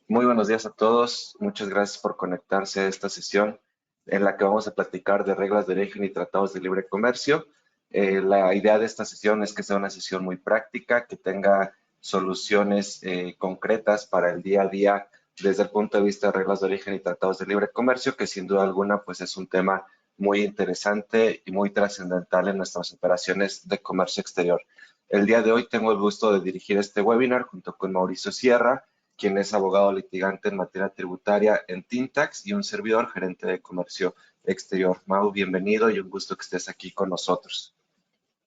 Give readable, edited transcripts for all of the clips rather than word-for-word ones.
Muy buenos días a todos. Muchas gracias por conectarse a esta sesión en la que vamos a platicar de reglas de origen y tratados de libre comercio. La idea de esta sesión es que sea una sesión muy práctica, que tenga soluciones concretas para el día a día desde el punto de vista de reglas de origen y tratados de libre comercio, que sin duda alguna pues es un tema muy interesante y muy trascendental en nuestras operaciones de comercio exterior. El día de hoy tengo el gusto de dirigir este webinar junto con Mauricio Sierra, quien es abogado litigante en materia tributaria en Tintax y un servidor gerente de comercio exterior. Mau, bienvenido y un gusto que estés aquí con nosotros.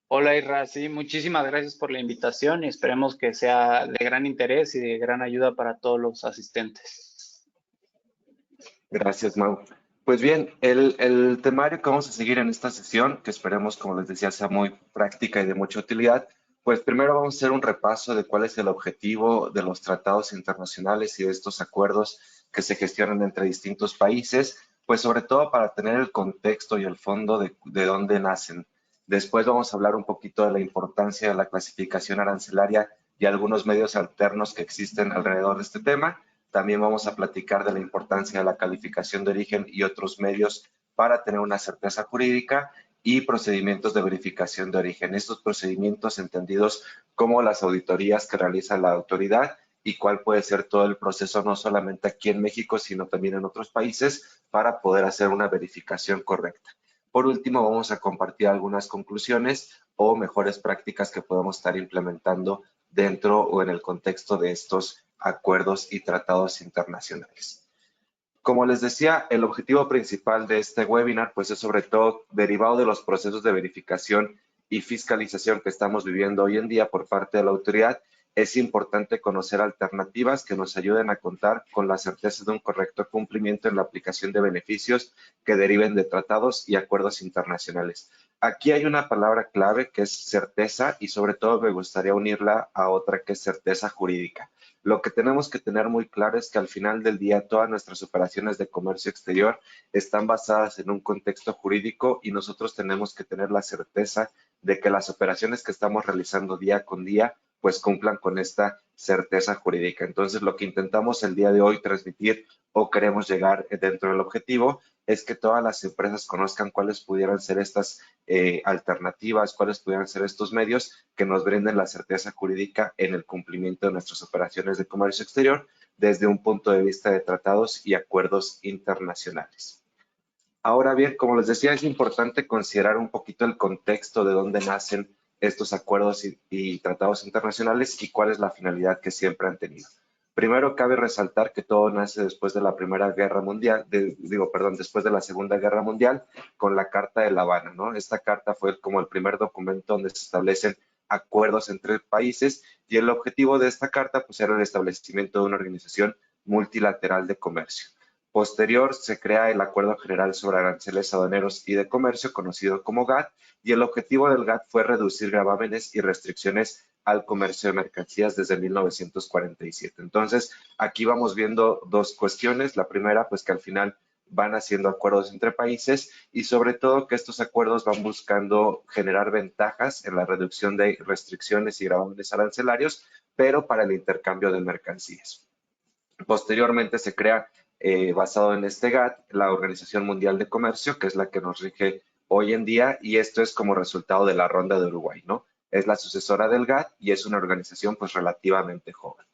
Hola Irra, sí, muchísimas gracias por la invitación y esperemos que sea de gran interés y de gran ayuda para todos los asistentes. Gracias, Mau. Pues bien, el temario que vamos a seguir en esta sesión, que esperemos, como les decía, sea muy práctica y de mucha utilidad, pues primero vamos a hacer un repaso de cuál es el objetivo de los tratados internacionales y de estos acuerdos que se gestionan entre distintos países, pues sobre todo para tener el contexto y el fondo de dónde nacen. Después vamos a hablar un poquito de la importancia de la clasificación arancelaria y algunos medios alternos que existen alrededor de este tema. También vamos a platicar de la importancia de la calificación de origen y otros medios para tener una certeza jurídica y procedimientos de verificación de origen. Estos procedimientos entendidos como las auditorías que realiza la autoridad y cuál puede ser todo el proceso, no solamente aquí en México, sino también en otros países, para poder hacer una verificación correcta. Por último, vamos a compartir algunas conclusiones o mejores prácticas que podemos estar implementando dentro o en el contexto de estos acuerdos y tratados internacionales. Como les decía, el objetivo principal de este webinar pues es sobre todo derivado de los procesos de verificación y fiscalización que estamos viviendo hoy en día por parte de la autoridad. Es importante conocer alternativas que nos ayuden a contar con la certeza de un correcto cumplimiento en la aplicación de beneficios que deriven de tratados y acuerdos internacionales. Aquí hay una palabra clave que es certeza y sobre todo me gustaría unirla a otra que es certeza jurídica. Lo que tenemos que tener muy claro es que al final del día todas nuestras operaciones de comercio exterior están basadas en un contexto jurídico y nosotros tenemos que tener la certeza de que las operaciones que estamos realizando día con día pues cumplan con esta certeza jurídica. Entonces lo que intentamos el día de hoy transmitir o queremos llegar dentro del objetivo es que todas las empresas conozcan cuáles pudieran ser estas alternativas, cuáles pudieran ser estos medios que nos brinden la certeza jurídica en el cumplimiento de nuestras operaciones de comercio exterior desde un punto de vista de tratados y acuerdos internacionales. Ahora bien, como les decía, es importante considerar un poquito el contexto de dónde nacen estos acuerdos y tratados internacionales y cuál es la finalidad que siempre han tenido. Primero, cabe resaltar que todo nace después de la Primera Guerra Mundial, después de la Segunda Guerra Mundial, con la Carta de La Habana, ¿no? Esta carta fue como el primer documento donde se establecen acuerdos entre países y el objetivo de esta carta pues era el establecimiento de una organización multilateral de comercio. Posterior se crea el Acuerdo General sobre Aranceles Aduaneros y de Comercio, conocido como GATT, y el objetivo del GATT fue reducir gravámenes y restricciones al comercio de mercancías desde 1947. Entonces, aquí vamos viendo dos cuestiones. La primera, pues que al final van haciendo acuerdos entre países y sobre todo que estos acuerdos van buscando generar ventajas en la reducción de restricciones y gravámenes arancelarios, pero para el intercambio de mercancías. Posteriormente se crea, basado en este GATT, la Organización Mundial de Comercio, que es la que nos rige hoy en día, y esto es como resultado de la Ronda de Uruguay, ¿no? Es la sucesora del GATT y es una organización pues relativamente joven.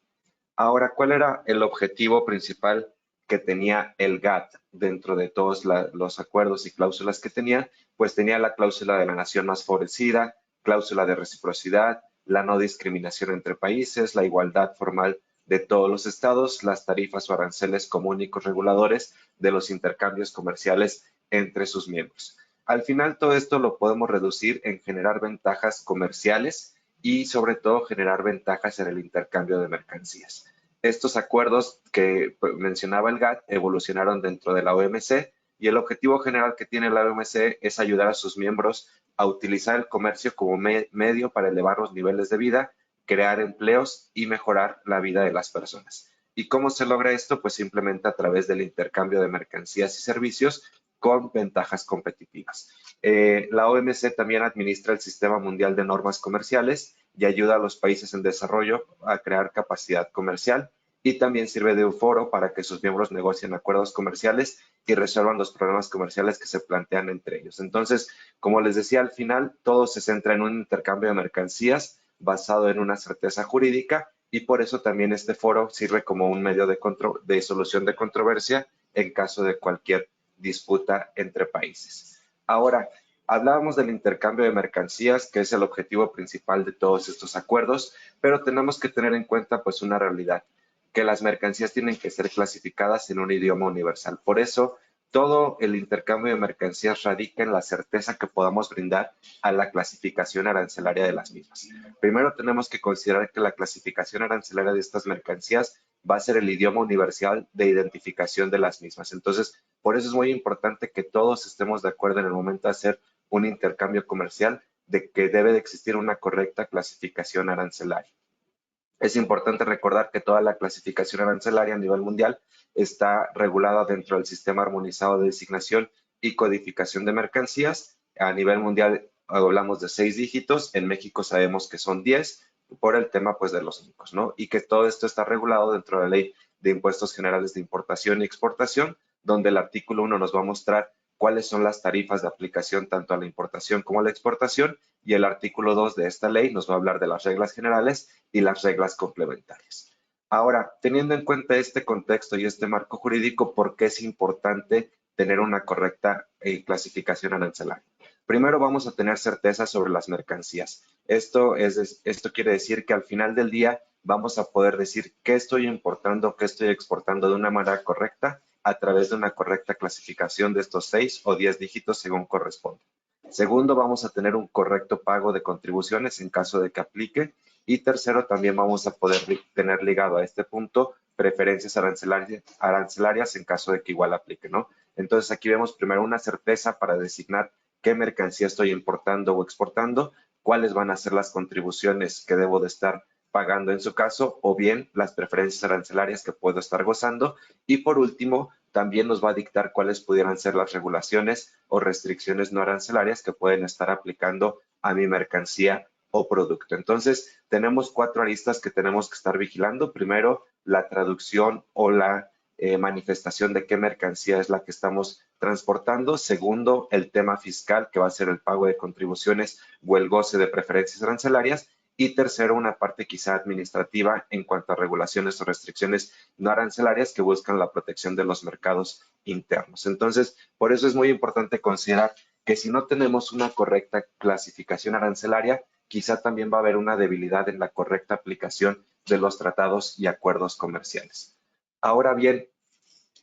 Ahora, ¿cuál era el objetivo principal que tenía el GATT dentro de todos los acuerdos y cláusulas que tenía? Pues tenía la cláusula de la nación más favorecida, cláusula de reciprocidad, la no discriminación entre países, la igualdad formal de todos los estados, las tarifas o aranceles como únicos reguladores de los intercambios comerciales entre sus miembros. Al final, todo esto lo podemos reducir en generar ventajas comerciales y sobre todo generar ventajas en el intercambio de mercancías. Estos acuerdos que mencionaba el GATT evolucionaron dentro de la OMC y el objetivo general que tiene la OMC es ayudar a sus miembros a utilizar el comercio como medio para elevar los niveles de vida, crear empleos y mejorar la vida de las personas. ¿Y cómo se logra esto? Pues simplemente a través del intercambio de mercancías y servicios con ventajas competitivas. La OMC también administra el Sistema Mundial de Normas Comerciales y ayuda a los países en desarrollo a crear capacidad comercial y también sirve de un foro para que sus miembros negocien acuerdos comerciales y resuelvan los problemas comerciales que se plantean entre ellos. Entonces, como les decía, al final todo se centra en un intercambio de mercancías basado en una certeza jurídica y por eso también este foro sirve como un medio de solución de controversia en caso de cualquier disputa entre países. Ahora, hablábamos del intercambio de mercancías, que es el objetivo principal de todos estos acuerdos, pero tenemos que tener en cuenta pues una realidad, que las mercancías tienen que ser clasificadas en un idioma universal. Por eso, todo el intercambio de mercancías radica en la certeza que podamos brindar a la clasificación arancelaria de las mismas. Primero tenemos que considerar que la clasificación arancelaria de estas mercancías va a ser el idioma universal de identificación de las mismas. Entonces, por eso es muy importante que todos estemos de acuerdo en el momento de hacer un intercambio comercial de que debe de existir una correcta clasificación arancelaria. Es importante recordar que toda la clasificación arancelaria a nivel mundial está regulada dentro del sistema armonizado de designación y codificación de mercancías. A nivel mundial hablamos de 6 dígitos, en México sabemos que son 10 por el tema pues de los únicos, ¿no? Y que todo esto está regulado dentro de la Ley de Impuestos Generales de Importación y Exportación, donde el artículo 1 nos va a mostrar cuáles son las tarifas de aplicación tanto a la importación como a la exportación, y el artículo 2 de esta ley nos va a hablar de las reglas generales y las reglas complementarias. Ahora, teniendo en cuenta este contexto y este marco jurídico, ¿por qué es importante tener una correcta clasificación arancelaria? Primero vamos a tener certeza sobre las mercancías. Esto quiere decir que al final del día vamos a poder decir qué estoy importando, qué estoy exportando de una manera correcta a través de una correcta clasificación de estos 6 o 10 dígitos según corresponde. Segundo, vamos a tener un correcto pago de contribuciones en caso de que aplique. Y tercero, también vamos a poder tener ligado a este punto preferencias arancelarias en caso de que igual aplique, ¿no? Entonces aquí vemos primero una certeza para designar qué mercancía estoy importando o exportando, cuáles van a ser las contribuciones que debo de estar pagando en su caso, o bien las preferencias arancelarias que puedo estar gozando. Y por último, también nos va a dictar cuáles pudieran ser las regulaciones o restricciones no arancelarias que pueden estar aplicando a mi mercancía o producto. Entonces, tenemos 4 aristas que tenemos que estar vigilando. Primero, la traducción o la manifestación de qué mercancía es la que estamos transportando. Segundo, el tema fiscal, que va a ser el pago de contribuciones o el goce de preferencias arancelarias. Y tercero, una parte quizá administrativa en cuanto a regulaciones o restricciones no arancelarias que buscan la protección de los mercados internos. Entonces, por eso es muy importante considerar que si no tenemos una correcta clasificación arancelaria, quizá también va a haber una debilidad en la correcta aplicación de los tratados y acuerdos comerciales. Ahora bien,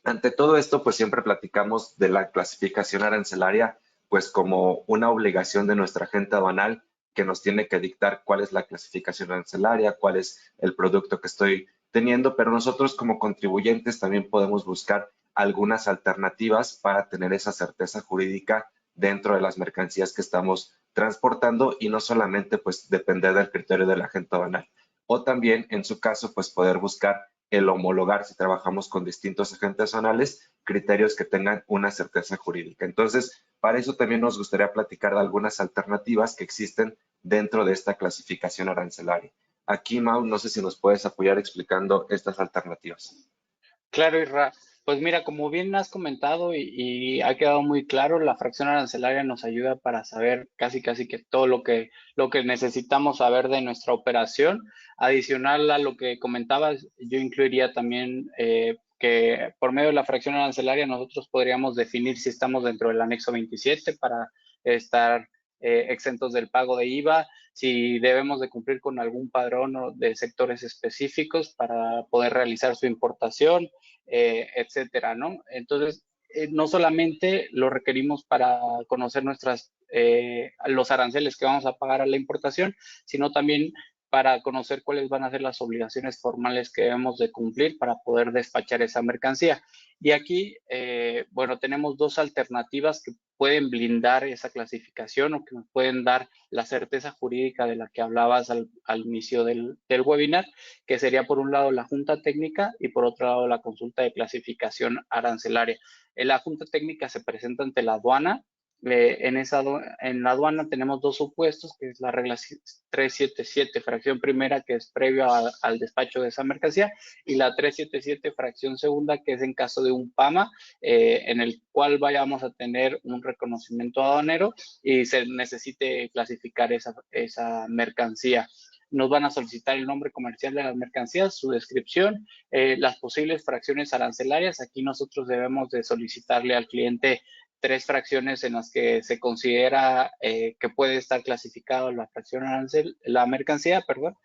ante todo esto, pues siempre platicamos de la clasificación arancelaria, pues como una obligación de nuestra agente aduanal que nos tiene que dictar cuál es la clasificación arancelaria, cuál es el producto que estoy teniendo, pero nosotros como contribuyentes también podemos buscar algunas alternativas para tener esa certeza jurídica dentro de las mercancías que estamos transportando y no solamente pues depender del criterio del agente aduanal. O también, en su caso, pues poder buscar el homologar, si trabajamos con distintos agentes aduanales, criterios que tengan una certeza jurídica. Entonces, para eso también nos gustaría platicar de algunas alternativas que existen dentro de esta clasificación arancelaria. Aquí, Mau, no sé si nos puedes apoyar explicando estas alternativas. Claro, Isra. Pues mira, como bien has comentado y ha quedado muy claro, la fracción arancelaria nos ayuda para saber casi que todo lo que necesitamos saber de nuestra operación. Adicional a lo que comentabas, yo incluiría también que por medio de la fracción arancelaria nosotros podríamos definir si estamos dentro del anexo 27 para estar exentos del pago de IVA, si debemos de cumplir con algún padrón de sectores específicos para poder realizar su importación, etcétera, ¿no? Entonces, no solamente lo requerimos para conocer los aranceles que vamos a pagar a la importación, sino también para conocer cuáles van a ser las obligaciones formales que debemos de cumplir para poder despachar esa mercancía. Y aquí, bueno, tenemos 2 alternativas que pueden blindar esa clasificación o que nos pueden dar la certeza jurídica de la que hablabas al inicio del webinar, que sería por un lado la Junta Técnica y por otro lado la consulta de clasificación arancelaria. La Junta Técnica se presenta ante la aduana En la aduana tenemos dos supuestos, que es la regla 377, fracción primera, que es previo al despacho de esa mercancía, y la 377, fracción segunda, que es en caso de un PAMA, en el cual vayamos a tener un reconocimiento aduanero y se necesite clasificar esa mercancía. Nos van a solicitar el nombre comercial de las mercancías, su descripción, las posibles fracciones arancelarias. Aquí nosotros debemos de solicitarle al cliente 3 fracciones en las que se considera que puede estar clasificado la fracción arancel, la mercancía, perdón.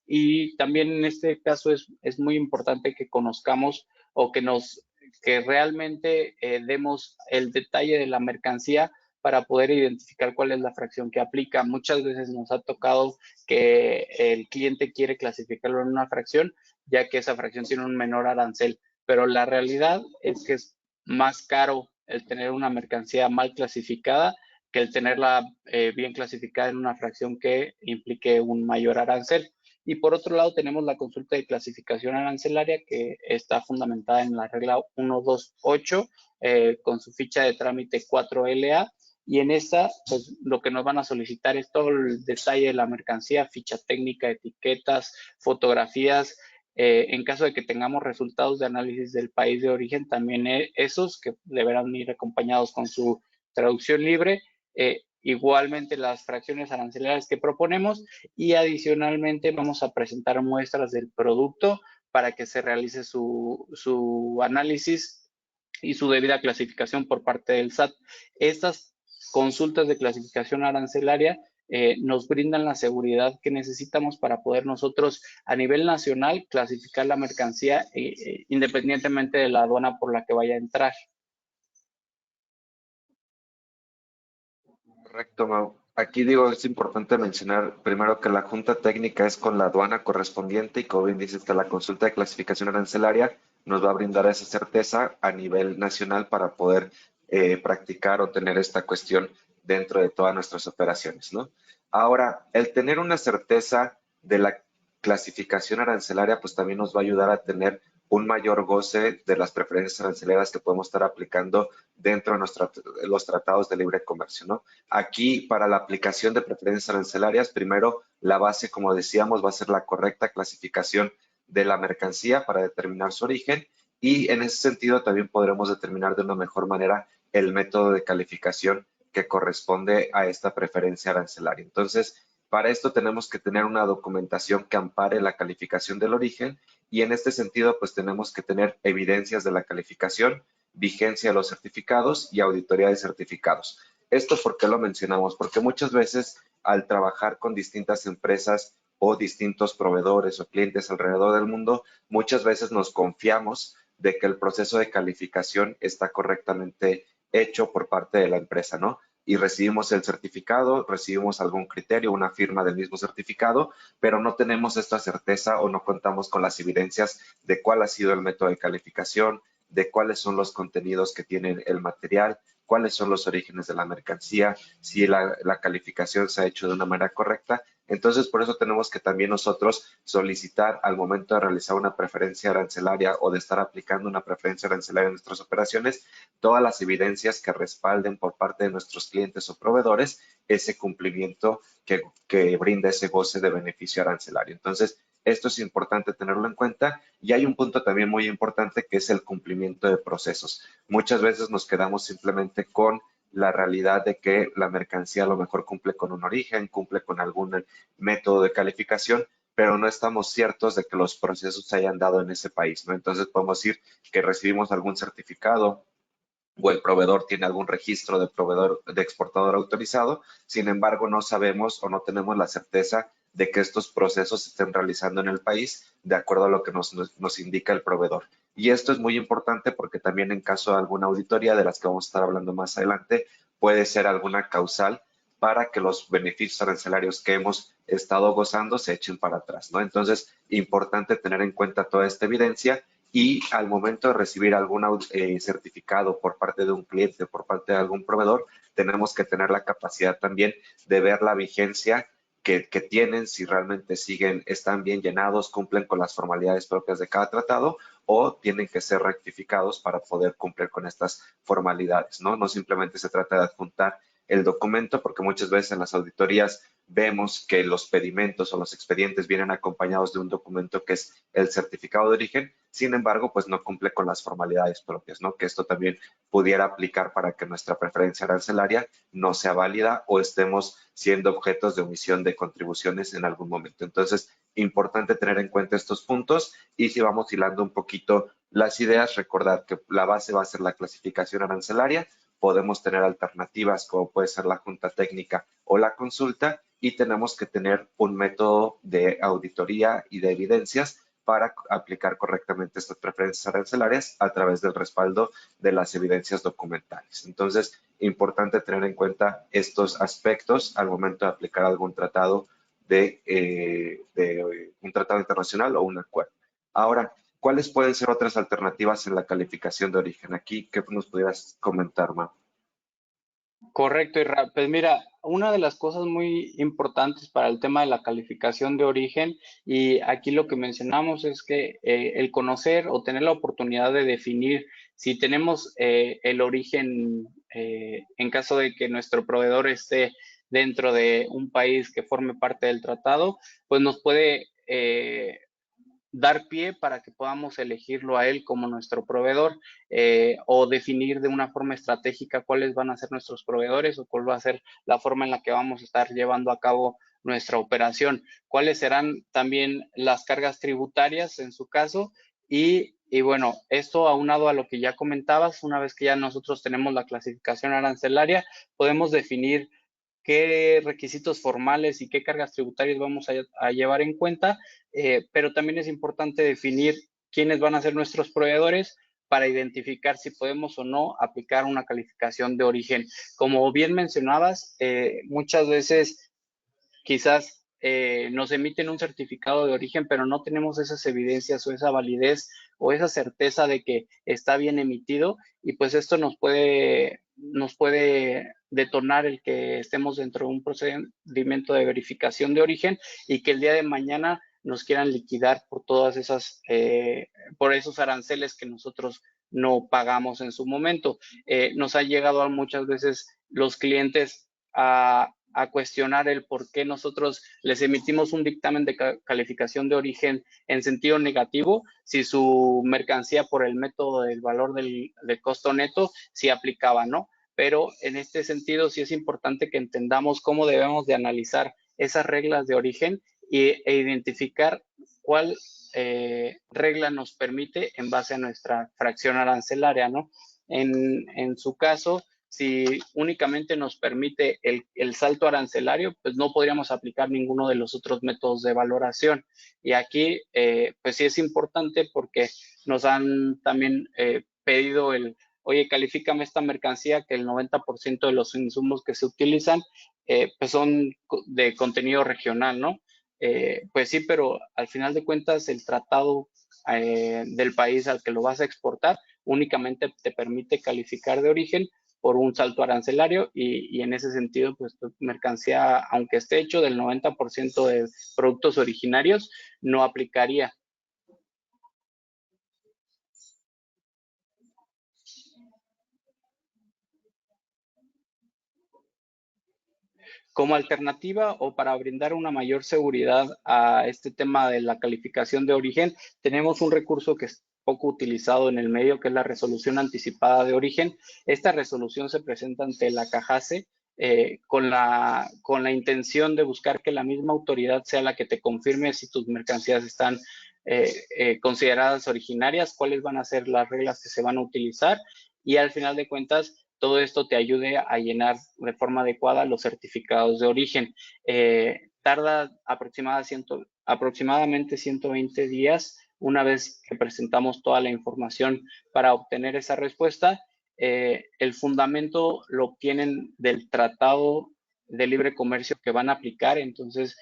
Y también en este caso es muy importante que conozcamos o que realmente demos el detalle de la mercancía para poder identificar cuál es la fracción que aplica. Muchas veces nos ha tocado que el cliente quiere clasificarlo en una fracción, ya que esa fracción tiene un menor arancel, pero la realidad es que es más caro el tener una mercancía mal clasificada que el tenerla bien clasificada en una fracción que implique un mayor arancel. Y por otro lado tenemos la consulta de clasificación arancelaria, que está fundamentada en la regla 128 con su ficha de trámite 4LA, y en esta pues lo que nos van a solicitar es todo el detalle de la mercancía, ficha técnica, etiquetas, fotografías. En caso de que tengamos resultados de análisis del país de origen, también esos que deberán ir acompañados con su traducción libre. Igualmente las fracciones arancelarias que proponemos, y adicionalmente vamos a presentar muestras del producto para que se realice su análisis y su debida clasificación por parte del SAT. Estas consultas de clasificación arancelaria nos brindan la seguridad que necesitamos para poder nosotros a nivel nacional clasificar la mercancía independientemente de la aduana por la que vaya a entrar. Correcto, Mau. Aquí digo, es importante mencionar primero que la junta técnica es con la aduana correspondiente y como bien dices que la consulta de clasificación arancelaria nos va a brindar esa certeza a nivel nacional para poder practicar o tener esta cuestión dentro de todas nuestras operaciones, ¿no? Ahora, el tener una certeza de la clasificación arancelaria, pues también nos va a ayudar a tener un mayor goce de las preferencias arancelarias que podemos estar aplicando dentro de los tratados de libre comercio, ¿no? Aquí, para la aplicación de preferencias arancelarias, primero la base, como decíamos, va a ser la correcta clasificación de la mercancía para determinar su origen y en ese sentido también podremos determinar de una mejor manera el método de calificación que corresponde a esta preferencia arancelaria. Entonces, para esto tenemos que tener una documentación que ampare la calificación del origen y en este sentido, pues tenemos que tener evidencias de la calificación, vigencia de los certificados y auditoría de certificados. ¿Esto por qué lo mencionamos? Porque muchas veces al trabajar con distintas empresas o distintos proveedores o clientes alrededor del mundo, muchas veces nos confiamos de que el proceso de calificación está correctamente hecho por parte de la empresa, ¿no? Y recibimos el certificado, recibimos algún criterio, una firma del mismo certificado, pero no tenemos esta certeza o no contamos con las evidencias de cuál ha sido el método de calificación, de cuáles son los contenidos que tiene el material, cuáles son los orígenes de la mercancía, si la calificación se ha hecho de una manera correcta. Entonces, por eso tenemos que también nosotros solicitar al momento de realizar una preferencia arancelaria o de estar aplicando una preferencia arancelaria en nuestras operaciones, todas las evidencias que respalden por parte de nuestros clientes o proveedores ese cumplimiento que brinda ese goce de beneficio arancelario. Entonces, esto es importante tenerlo en cuenta y hay un punto también muy importante que es el cumplimiento de procesos. Muchas veces nos quedamos simplemente con la realidad de que la mercancía a lo mejor cumple con un origen, cumple con algún método de calificación, pero no estamos ciertos de que los procesos se hayan dado en ese país, ¿no? Entonces podemos decir que recibimos algún certificado o el proveedor tiene algún registro de proveedor de exportador autorizado, sin embargo no sabemos o no tenemos la certeza de que estos procesos se estén realizando en el país de acuerdo a lo que nos indica el proveedor. Y esto es muy importante porque también en caso de alguna auditoría de las que vamos a estar hablando más adelante, puede ser alguna causal para que los beneficios arancelarios que hemos estado gozando se echen para atrás, ¿no? Entonces, importante tener en cuenta toda esta evidencia y al momento de recibir algún certificado por parte de un cliente, por parte de algún proveedor, tenemos que tener la capacidad también de ver la vigencia que tienen, si realmente están bien llenados, cumplen con las formalidades propias de cada tratado o tienen que ser rectificados para poder cumplir con estas formalidades, ¿no? No simplemente se trata de adjuntar el documento, porque muchas veces en las auditorías vemos que los pedimentos o los expedientes vienen acompañados de un documento que es el certificado de origen, sin embargo, pues no cumple con las formalidades propias, ¿no? Que esto también pudiera aplicar para que nuestra preferencia arancelaria no sea válida o estemos siendo objetos de omisión de contribuciones en algún momento. Entonces, importante tener en cuenta estos puntos y si vamos hilando un poquito las ideas, recordar que la base va a ser la clasificación arancelaria, podemos tener alternativas como puede ser la junta técnica o la consulta y tenemos que tener un método de auditoría y de evidencias para aplicar correctamente estas preferencias arancelarias a través del respaldo de las evidencias documentales. Entonces, importante tener en cuenta estos aspectos al momento de aplicar algún tratado de un tratado internacional o un acuerdo. Ahora, ¿cuáles pueden ser otras alternativas en la calificación de origen? Aquí, ¿qué nos pudieras comentar, Ma? Correcto, Isra. Pues mira, una de las cosas muy importantes para el tema de la calificación de origen, y aquí lo que mencionamos es que el conocer o tener la oportunidad de definir si tenemos el origen, en caso de que nuestro proveedor esté dentro de un país que forme parte del tratado, pues nos puede dar pie para que podamos elegirlo a él como nuestro proveedor o definir de una forma estratégica cuáles van a ser nuestros proveedores o cuál va a ser la forma en la que vamos a estar llevando a cabo nuestra operación, cuáles serán también las cargas tributarias en su caso y bueno, esto aunado a lo que ya comentabas, una vez que ya nosotros tenemos la clasificación arancelaria, podemos definir qué requisitos formales y qué cargas tributarias vamos a llevar en cuenta, pero también es importante definir quiénes van a ser nuestros proveedores para identificar si podemos o no aplicar una calificación de origen. Como bien mencionabas, muchas veces quizás nos emiten un certificado de origen, pero no tenemos esas evidencias o esa validez o esa certeza de que está bien emitido y pues esto nos puede detonar el que estemos dentro de un procedimiento de verificación de origen y que el día de mañana nos quieran liquidar por todas esas, por esos aranceles que nosotros no pagamos en su momento. Nos ha llegado muchas veces los clientes a cuestionar el por qué nosotros les emitimos un dictamen de calificación de origen en sentido negativo, si su mercancía por el método del valor del costo neto sí aplicaba, ¿no? Pero en este sentido sí es importante que entendamos cómo debemos de analizar esas reglas de origen e identificar cuál regla nos permite en base a nuestra fracción arancelaria, ¿no? En su caso, si únicamente nos permite el salto arancelario, pues no podríamos aplicar ninguno de los otros métodos de valoración. Y aquí, pues sí es importante porque nos han también pedido oye, califícame esta mercancía que el 90% de los insumos que se utilizan, pues son de contenido regional, ¿no? Pues sí, pero al final de cuentas el tratado del país al que lo vas a exportar únicamente te permite calificar de origen por un salto arancelario y en ese sentido, pues tu mercancía, aunque esté hecho del 90% de productos originarios, no aplicaría. Como alternativa o para brindar una mayor seguridad a este tema de la calificación de origen, tenemos un recurso que es poco utilizado en el medio, que es la resolución anticipada de origen. Esta resolución se presenta ante la CAJASE con la intención de buscar que la misma autoridad sea la que te confirme si tus mercancías están consideradas originarias, cuáles van a ser las reglas que se van a utilizar y al final de cuentas todo esto te ayude a llenar de forma adecuada los certificados de origen. Tarda aproximadamente 120 días una vez que presentamos toda la información para obtener esa respuesta. El fundamento lo obtienen del Tratado de Libre Comercio que van a aplicar, entonces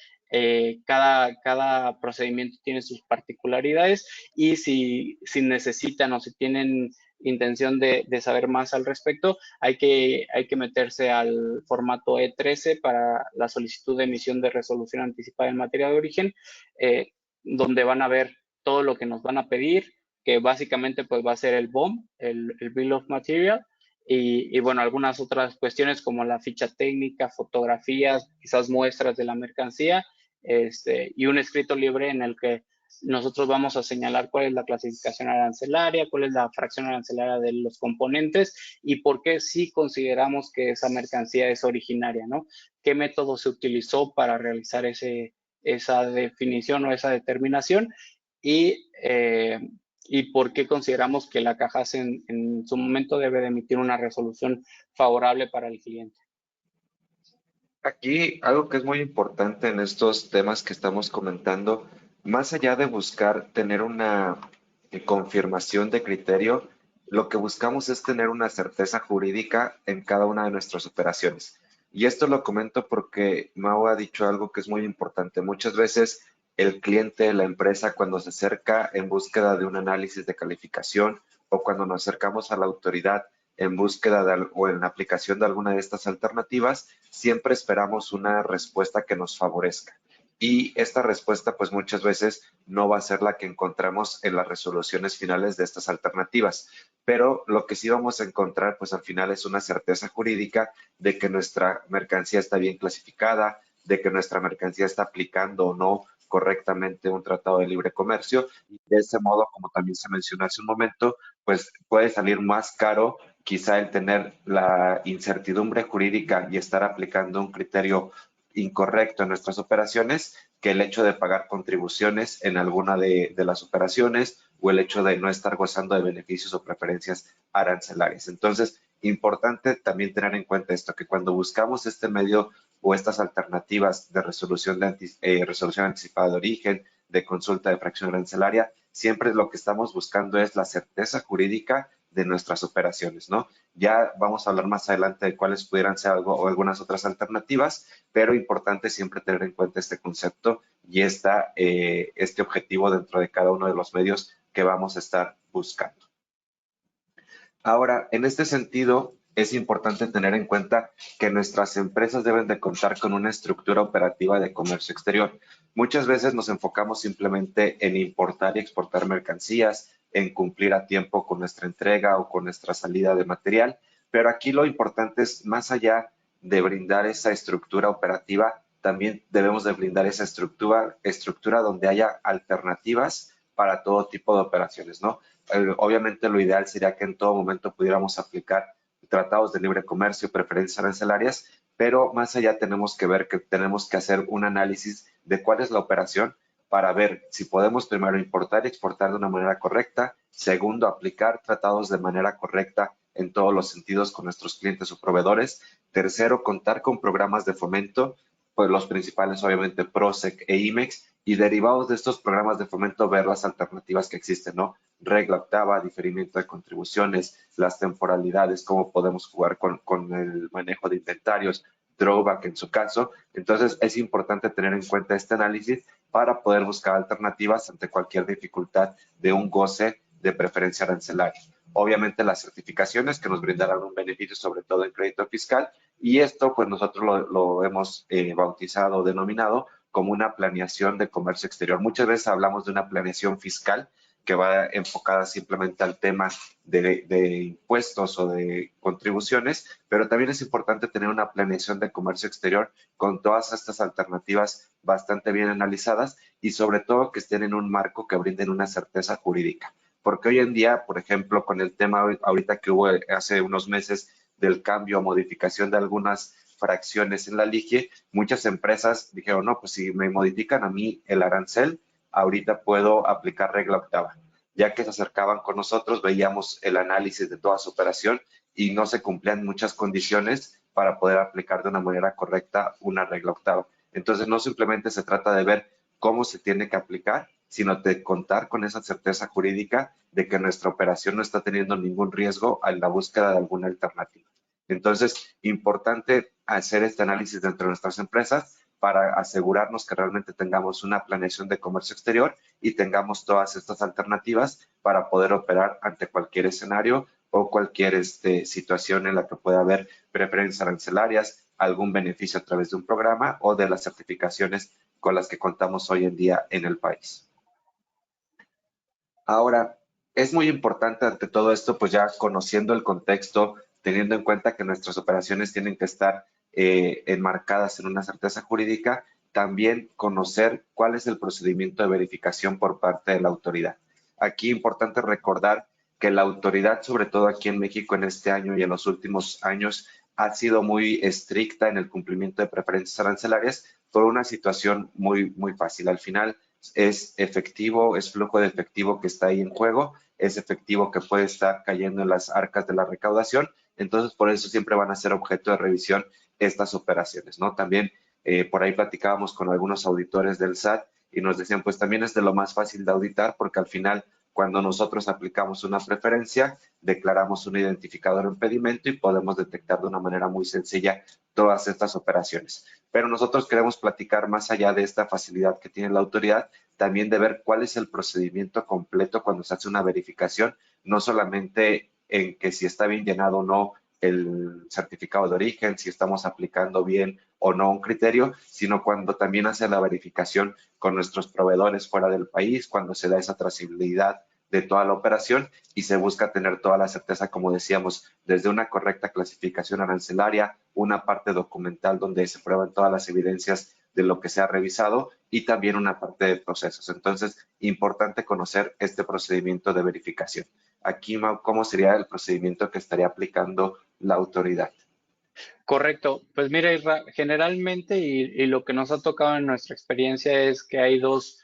cada procedimiento tiene sus particularidades y si necesitan o si tienen intención de saber más al respecto, hay que meterse al formato E13 para la solicitud de emisión de resolución anticipada en materia de origen, donde van a ver todo lo que nos van a pedir, que básicamente pues va a ser el BOM, el Bill of Material, bueno, algunas otras cuestiones como la ficha técnica, fotografías, quizás muestras de la mercancía, y un escrito libre en el que nosotros vamos a señalar cuál es la clasificación arancelaria, cuál es la fracción arancelaria de los componentes y por qué sí consideramos que esa mercancía es originaria, ¿no? ¿Qué método se utilizó para realizar esa definición o esa determinación? Y, eh, y por qué consideramos que la Cajas en su momento debe de emitir una resolución favorable para el cliente. Aquí algo que es muy importante en estos temas que estamos comentando, más allá de buscar tener una confirmación de criterio, lo que buscamos es tener una certeza jurídica en cada una de nuestras operaciones. Y esto lo comento porque Mau ha dicho algo que es muy importante. Muchas veces el cliente, la empresa, cuando se acerca en búsqueda de un análisis de calificación o cuando nos acercamos a la autoridad en búsqueda o en la aplicación de alguna de estas alternativas, siempre esperamos una respuesta que nos favorezca. Y esta respuesta, pues muchas veces no va a ser la que encontramos en las resoluciones finales de estas alternativas. Pero lo que sí vamos a encontrar, pues al final es una certeza jurídica de que nuestra mercancía está bien clasificada, de que nuestra mercancía está aplicando o no correctamente un tratado de libre comercio. Y de ese modo, como también se mencionó hace un momento, pues puede salir más caro quizá el tener la incertidumbre jurídica y estar aplicando un criterio incorrecto en nuestras operaciones que el hecho de pagar contribuciones en alguna de las operaciones o el hecho de no estar gozando de beneficios o preferencias arancelarias. Entonces, importante también tener en cuenta esto, que cuando buscamos este medio o estas alternativas de resolución anticipada de origen, de consulta de fracción arancelaria, siempre lo que estamos buscando es la certeza jurídica de nuestras operaciones, ¿no? Ya vamos a hablar más adelante de cuáles pudieran ser algo o algunas otras alternativas, pero importante siempre tener en cuenta este concepto y este objetivo dentro de cada uno de los medios que vamos a estar buscando. Ahora, en este sentido, es importante tener en cuenta que nuestras empresas deben de contar con una estructura operativa de comercio exterior. Muchas veces nos enfocamos simplemente en importar y exportar mercancías, en cumplir a tiempo con nuestra entrega o con nuestra salida de material, pero aquí lo importante es, más allá de brindar esa estructura operativa, también debemos de brindar esa estructura donde haya alternativas para todo tipo de operaciones, ¿no? Obviamente lo ideal sería que en todo momento pudiéramos aplicar tratados de libre comercio, preferencias arancelarias, pero más allá tenemos que ver que tenemos que hacer un análisis de cuál es la operación para ver si podemos primero importar y exportar de una manera correcta, segundo, aplicar tratados de manera correcta en todos los sentidos con nuestros clientes o proveedores, tercero, contar con programas de fomento, pues los principales obviamente PROSEC e IMEX, y derivados de estos programas de fomento ver las alternativas que existen, ¿no? Regla octava, diferimiento de contribuciones, las temporalidades, cómo podemos jugar con el manejo de inventarios, drawback en su caso. Entonces es importante tener en cuenta este análisis para poder buscar alternativas ante cualquier dificultad de un goce de preferencia arancelaria. Obviamente las certificaciones que nos brindarán un beneficio, sobre todo en crédito fiscal, y esto pues nosotros lo hemos bautizado o denominado como una planeación de comercio exterior. Muchas veces hablamos de una planeación fiscal que va enfocada simplemente al tema de impuestos o de contribuciones, pero también es importante tener una planeación de comercio exterior con todas estas alternativas bastante bien analizadas y sobre todo que estén en un marco que brinden una certeza jurídica. Porque hoy en día, por ejemplo, con el tema ahorita que hubo hace unos meses del cambio o modificación de algunas fracciones en la LIGIE, muchas empresas dijeron, no, pues si me modifican a mí el arancel, ahorita puedo aplicar regla octava. Ya que se acercaban con nosotros, veíamos el análisis de toda su operación y no se cumplían muchas condiciones para poder aplicar de una manera correcta una regla octava. Entonces, no simplemente se trata de ver cómo se tiene que aplicar, sino de contar con esa certeza jurídica de que nuestra operación no está teniendo ningún riesgo en la búsqueda de alguna alternativa. Entonces, importante hacer este análisis dentro de nuestras empresas para asegurarnos que realmente tengamos una planeación de comercio exterior y tengamos todas estas alternativas para poder operar ante cualquier escenario o cualquier situación en la que pueda haber preferencias arancelarias, algún beneficio a través de un programa o de las certificaciones con las que contamos hoy en día en el país. Ahora, es muy importante ante todo esto, pues ya conociendo el contexto, teniendo en cuenta que nuestras operaciones tienen que estar enmarcadas en una certeza jurídica, también conocer cuál es el procedimiento de verificación por parte de la autoridad. Aquí es importante recordar que la autoridad, sobre todo aquí en México en este año y en los últimos años, ha sido muy estricta en el cumplimiento de preferencias arancelarias por una situación muy fácil. Al final, es efectivo, es flujo de efectivo que está ahí en juego, es efectivo que puede estar cayendo en las arcas de la recaudación, entonces por eso siempre van a ser objeto de revisión estas operaciones, ¿no? También por ahí platicábamos con algunos auditores del SAT y nos decían, pues también es de lo más fácil de auditar porque al final cuando nosotros aplicamos una preferencia, declaramos un identificador o impedimento y podemos detectar de una manera muy sencilla todas estas operaciones. Pero nosotros queremos platicar más allá de esta facilidad que tiene la autoridad, también de ver cuál es el procedimiento completo cuando se hace una verificación, no solamente en que si está bien llenado o no el certificado de origen, si estamos aplicando bien o no un criterio, sino cuando también hace la verificación con nuestros proveedores fuera del país, cuando se da esa trazabilidad de toda la operación y se busca tener toda la certeza, como decíamos, desde una correcta clasificación arancelaria, una parte documental donde se prueban todas las evidencias de lo que se ha revisado y también una parte de procesos. Entonces, importante conocer este procedimiento de verificación. Aquí, Mau, ¿cómo sería el procedimiento que estaría aplicando la autoridad? Correcto. Pues mira, Isra, generalmente y lo que nos ha tocado en nuestra experiencia es que hay dos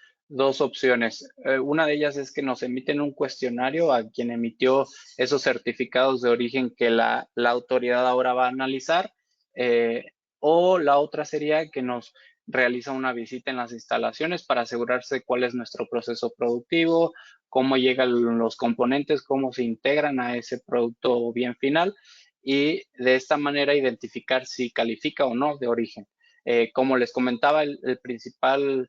opciones. Una de ellas es que nos emiten un cuestionario a quien emitió esos certificados de origen que la autoridad ahora va a analizar, eh, o la otra sería que nos realiza una visita en las instalaciones para asegurarse cuál es nuestro proceso productivo, cómo llegan los componentes, cómo se integran a ese producto bien final y de esta manera identificar si califica o no de origen. Como les comentaba, el principal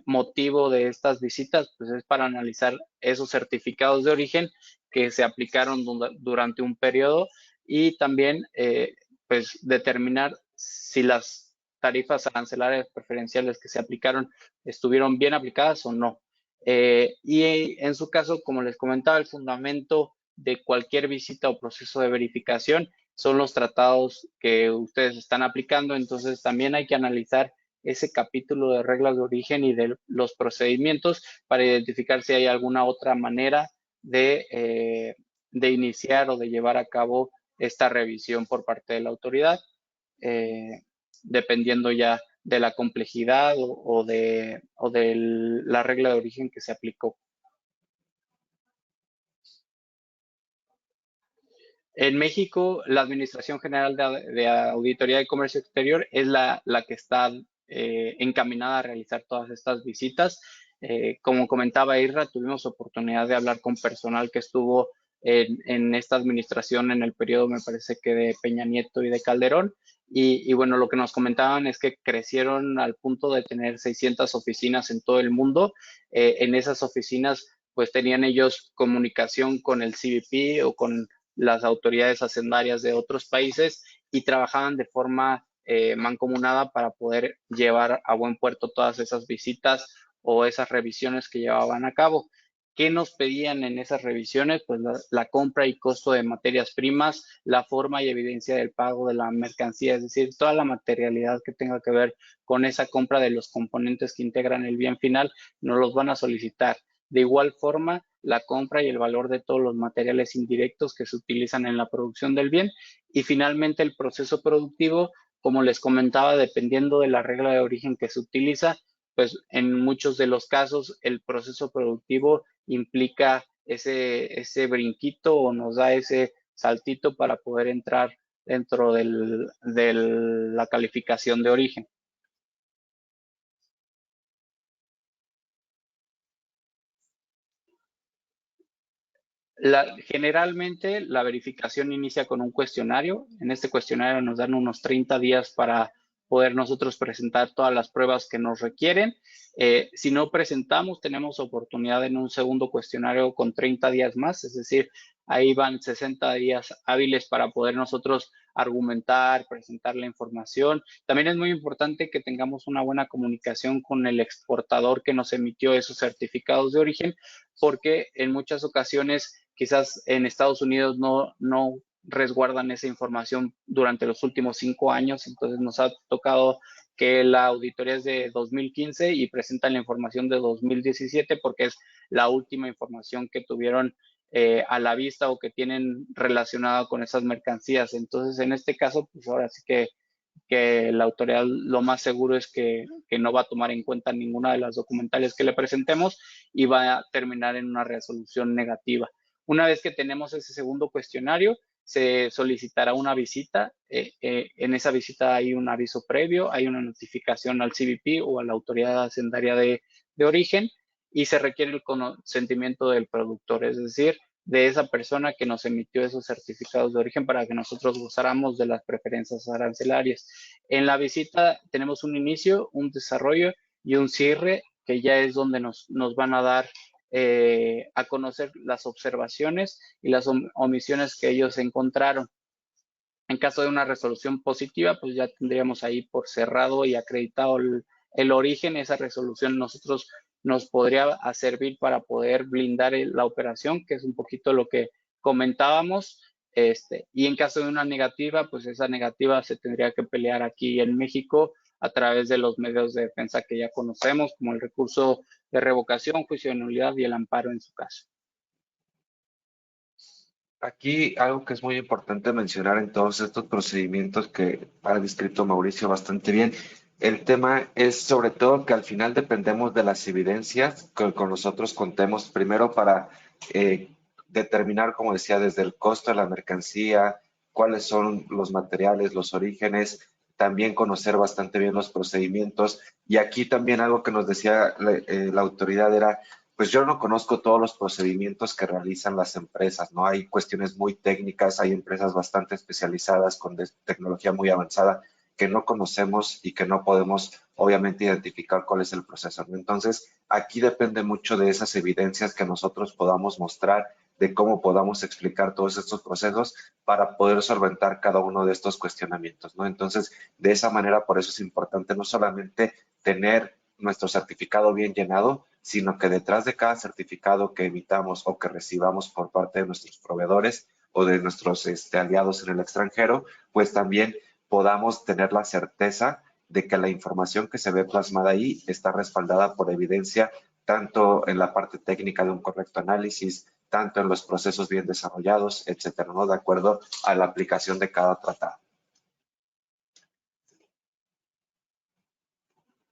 motivo de estas visitas pues, es para analizar esos certificados de origen que se aplicaron durante un periodo y también pues, determinar si las tarifas arancelarias preferenciales que se aplicaron estuvieron bien aplicadas o no. Y en su caso, como les comentaba, el fundamento de cualquier visita o proceso de verificación son los tratados que ustedes están aplicando, entonces también hay que analizar ese capítulo de reglas de origen y de los procedimientos para identificar si hay alguna otra manera de iniciar o de llevar a cabo esta revisión por parte de la autoridad, eh, dependiendo ya de la complejidad o de la regla de origen que se aplicó. En México, la Administración General de Auditoría de Comercio Exterior es la que está encaminada a realizar todas estas visitas. Como comentaba Irra, tuvimos oportunidad de hablar con personal que estuvo en esta administración en el periodo, me parece que de Peña Nieto y de Calderón. Y bueno, lo que nos comentaban es que crecieron al punto de tener 600 oficinas en todo el mundo. En esas oficinas, pues tenían ellos comunicación con el CBP o con las autoridades hacendarias de otros países y trabajaban de forma mancomunada para poder llevar a buen puerto todas esas visitas o esas revisiones que llevaban a cabo. ¿Qué nos pedían en esas revisiones? Pues la compra y costo de materias primas, la forma y evidencia del pago de la mercancía, es decir, toda la materialidad que tenga que ver con esa compra de los componentes que integran el bien final, nos los van a solicitar. De igual forma, la compra y el valor de todos los materiales indirectos que se utilizan en la producción del bien. Y finalmente, el proceso productivo, como les comentaba, dependiendo de la regla de origen que se utiliza, pues en muchos de los casos el proceso productivo implica ese brinquito o nos da ese saltito para poder entrar dentro de la calificación de origen. Generalmente la verificación inicia con un cuestionario. En este cuestionario nos dan unos 30 días para poder nosotros presentar todas las pruebas que nos requieren. Si no presentamos, tenemos oportunidad en un segundo cuestionario con 30 días más, es decir, ahí van 60 días hábiles para poder nosotros argumentar, presentar la información. También es muy importante que tengamos una buena comunicación con el exportador que nos emitió esos certificados de origen, porque en muchas ocasiones quizás en Estados Unidos no resguardan esa información durante los últimos 5 años, entonces nos ha tocado que la auditoría es de 2015 y presentan la información de 2017 porque es la última información que tuvieron a la vista o que tienen relacionada con esas mercancías. Entonces, en este caso, pues ahora sí que la autoridad lo más seguro es que no va a tomar en cuenta ninguna de las documentales que le presentemos y va a terminar en una resolución negativa. Una vez que tenemos ese segundo cuestionario, se solicitará una visita. En esa visita hay un aviso previo, hay una notificación al CBP o a la autoridad hacendaria de origen y se requiere el consentimiento del productor, es decir, de esa persona que nos emitió esos certificados de origen para que nosotros gozáramos de las preferencias arancelarias. En la visita tenemos un inicio, un desarrollo y un cierre, que ya es donde nos van a dar a conocer las observaciones y las omisiones que ellos encontraron. En caso de una resolución positiva, pues ya tendríamos ahí por cerrado y acreditado el origen. Esa resolución nosotros nos podría servir para poder blindar la operación, que es un poquito lo que comentábamos. Y en caso de una negativa, pues esa negativa se tendría que pelear aquí en México a través de los medios de defensa que ya conocemos, como el recurso de revocación, juicio de nulidad y el amparo en su caso. Aquí algo que es muy importante mencionar en todos estos procedimientos que ha descrito Mauricio bastante bien, el tema es sobre todo que al final dependemos de las evidencias que con nosotros contemos primero para determinar, como decía, desde el costo de la mercancía, cuáles son los materiales, los orígenes, también conocer bastante bien los procedimientos. Y aquí también algo que nos decía la autoridad era pues yo no conozco todos los procedimientos que realizan las empresas, ¿no? Hay cuestiones muy técnicas, hay empresas bastante especializadas con tecnología muy avanzada que no conocemos y que no podemos obviamente identificar cuál es el proceso, ¿no? Entonces, aquí depende mucho de esas evidencias que nosotros podamos mostrar, de cómo podamos explicar todos estos procesos para poder solventar cada uno de estos cuestionamientos, ¿no? Entonces, de esa manera, por eso es importante no solamente tener nuestro certificado bien llenado, sino que detrás de cada certificado que emitamos o que recibamos por parte de nuestros proveedores o de nuestros aliados en el extranjero, pues también podamos tener la certeza de que la información que se ve plasmada ahí está respaldada por evidencia, tanto en la parte técnica de un correcto análisis, tanto en los procesos bien desarrollados, etcétera, ¿no? De acuerdo a la aplicación de cada tratado.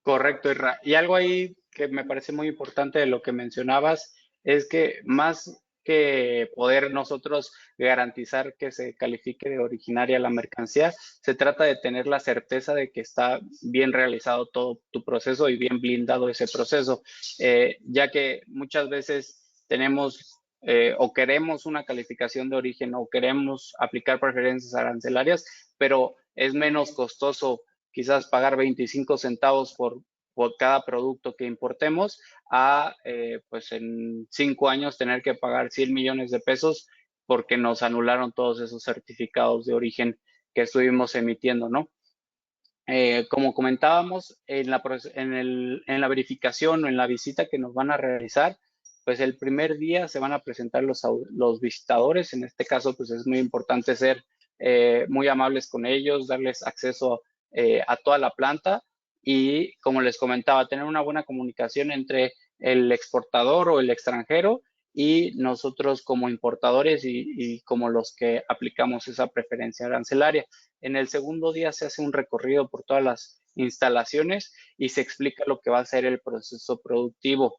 Correcto, Isra. Y algo ahí que me parece muy importante de lo que mencionabas es que más que poder nosotros garantizar que se califique de originaria la mercancía, se trata de tener la certeza de que está bien realizado todo tu proceso y bien blindado ese proceso, ya que muchas veces tenemos o queremos una calificación de origen o queremos aplicar preferencias arancelarias, pero es menos costoso quizás pagar 25 centavos por cada producto que importemos a, pues en 5 años tener que pagar 100 millones de pesos porque nos anularon todos esos certificados de origen que estuvimos emitiendo, ¿no? Como comentábamos, en la verificación o en la visita que nos van a realizar, pues el primer día se van a presentar los visitadores. En este caso, pues es muy importante ser muy amables con ellos, darles acceso a toda la planta y, como les comentaba, tener una buena comunicación entre el exportador o el extranjero y nosotros como importadores y como los que aplicamos esa preferencia arancelaria. En el segundo día se hace un recorrido por todas las instalaciones y se explica lo que va a ser el proceso productivo.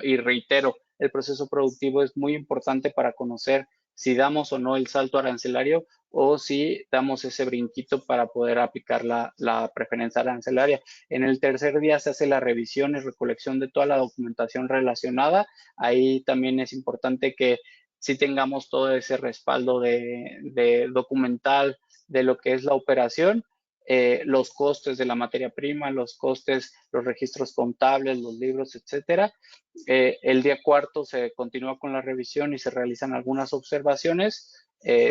Y reitero, el proceso productivo es muy importante para conocer si damos o no el salto arancelario o si damos ese brinquito para poder aplicar la preferencia arancelaria. En el tercer día se hace la revisión y recolección de toda la documentación relacionada. Ahí también es importante que sí tengamos todo ese respaldo de documental de lo que es la operación. los costes de la materia prima, los costes, los registros contables, los libros, etcétera. El día cuarto se continúa con la revisión y se realizan algunas observaciones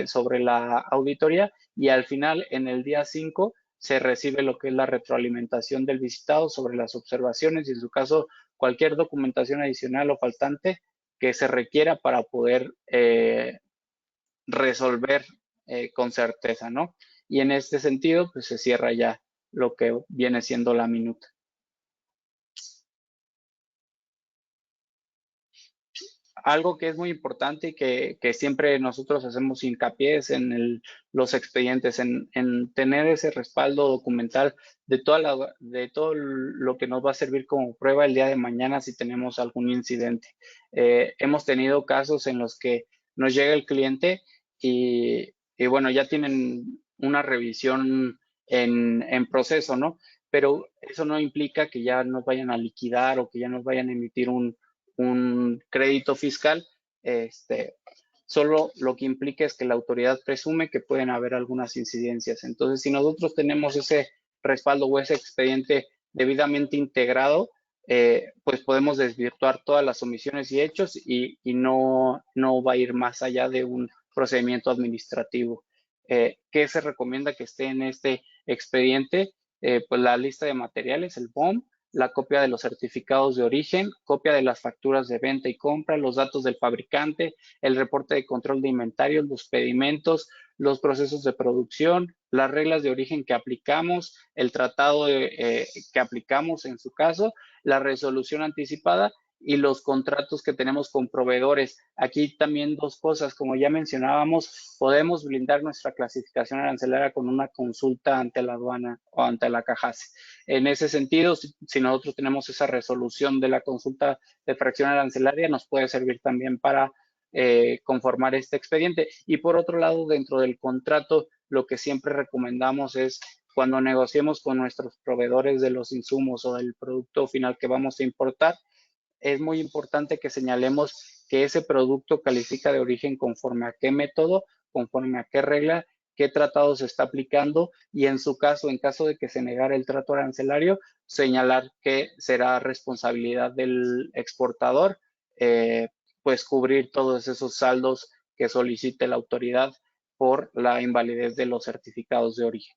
sobre la auditoría, y al final, en el día 5, se recibe lo que es la retroalimentación del visitado sobre las observaciones y, en su caso, cualquier documentación adicional o faltante que se requiera para poder resolver con certeza, ¿no? Y en este sentido, pues se cierra ya lo que viene siendo la minuta. Algo que es muy importante y que siempre nosotros hacemos hincapié es en los expedientes, en tener ese respaldo documental de todo lo que nos va a servir como prueba el día de mañana si tenemos algún incidente. Hemos tenido casos en los que nos llega el cliente y bueno, ya tienen una revisión en proceso, ¿no? Pero eso no implica que ya nos vayan a liquidar o que ya nos vayan a emitir un crédito fiscal. Solo lo que implica es que la autoridad presume que pueden haber algunas incidencias. Entonces, si nosotros tenemos ese respaldo o ese expediente debidamente integrado, pues podemos desvirtuar todas las omisiones y hechos y no va a ir más allá de un procedimiento administrativo. ¿Qué se recomienda que esté en este expediente? Pues la lista de materiales, el BOM, la copia de los certificados de origen, copia de las facturas de venta y compra, los datos del fabricante, el reporte de control de inventarios, los pedimentos, los procesos de producción, las reglas de origen que aplicamos, el tratado que aplicamos en su caso, la resolución anticipada y los contratos que tenemos con proveedores. Aquí también dos cosas, como ya mencionábamos, podemos blindar nuestra clasificación arancelaria con una consulta ante la aduana o ante la CAJASE. En ese sentido, si nosotros tenemos esa resolución de la consulta de fracción arancelaria, nos puede servir también para conformar este expediente. Y por otro lado, dentro del contrato, lo que siempre recomendamos es cuando negociemos con nuestros proveedores de los insumos o del producto final que vamos a importar, es muy importante que señalemos que ese producto califica de origen conforme a qué método, conforme a qué regla, qué tratado se está aplicando y en su caso, en caso de que se negara el trato arancelario, señalar que será responsabilidad del exportador, pues cubrir todos esos saldos que solicite la autoridad por la invalidez de los certificados de origen.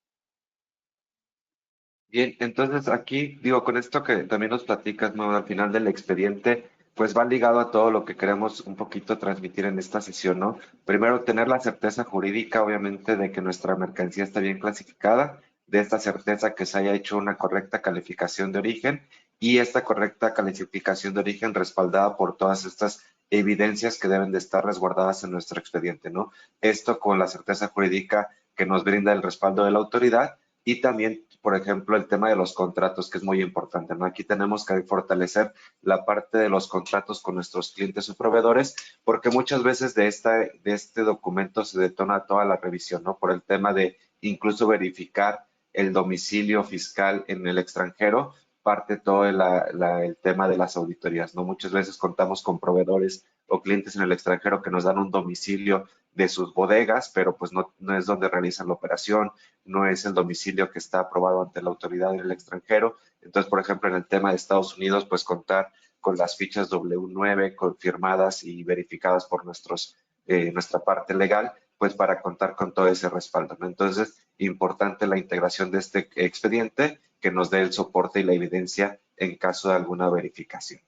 Bien, entonces aquí digo, con esto que también nos platicas, ¿no? Al final del expediente, pues va ligado a todo lo que queremos un poquito transmitir en esta sesión, ¿no? Primero, tener la certeza jurídica, obviamente, de que nuestra mercancía está bien clasificada, de esta certeza que se haya hecho una correcta calificación de origen y esta correcta calificación de origen respaldada por todas estas evidencias que deben de estar resguardadas en nuestro expediente, ¿no? Esto con la certeza jurídica que nos brinda el respaldo de la autoridad y también, por ejemplo, el tema de los contratos, que es muy importante, ¿no? Aquí tenemos que fortalecer la parte de los contratos con nuestros clientes o proveedores, porque muchas veces de este documento se detona toda la revisión, ¿no? Por el tema de incluso verificar el domicilio fiscal en el extranjero, parte todo el tema de las auditorías, ¿no? Muchas veces contamos con proveedores o clientes en el extranjero que nos dan un domicilio de sus bodegas, pero pues no es donde realizan la operación, no es el domicilio que está aprobado ante la autoridad en el extranjero. Entonces, por ejemplo, en el tema de Estados Unidos, pues contar con las fichas W9 confirmadas y verificadas por nuestra parte legal, pues para contar con todo ese respaldo, ¿no? Entonces, importante la integración de este expediente que nos dé el soporte y la evidencia en caso de alguna verificación.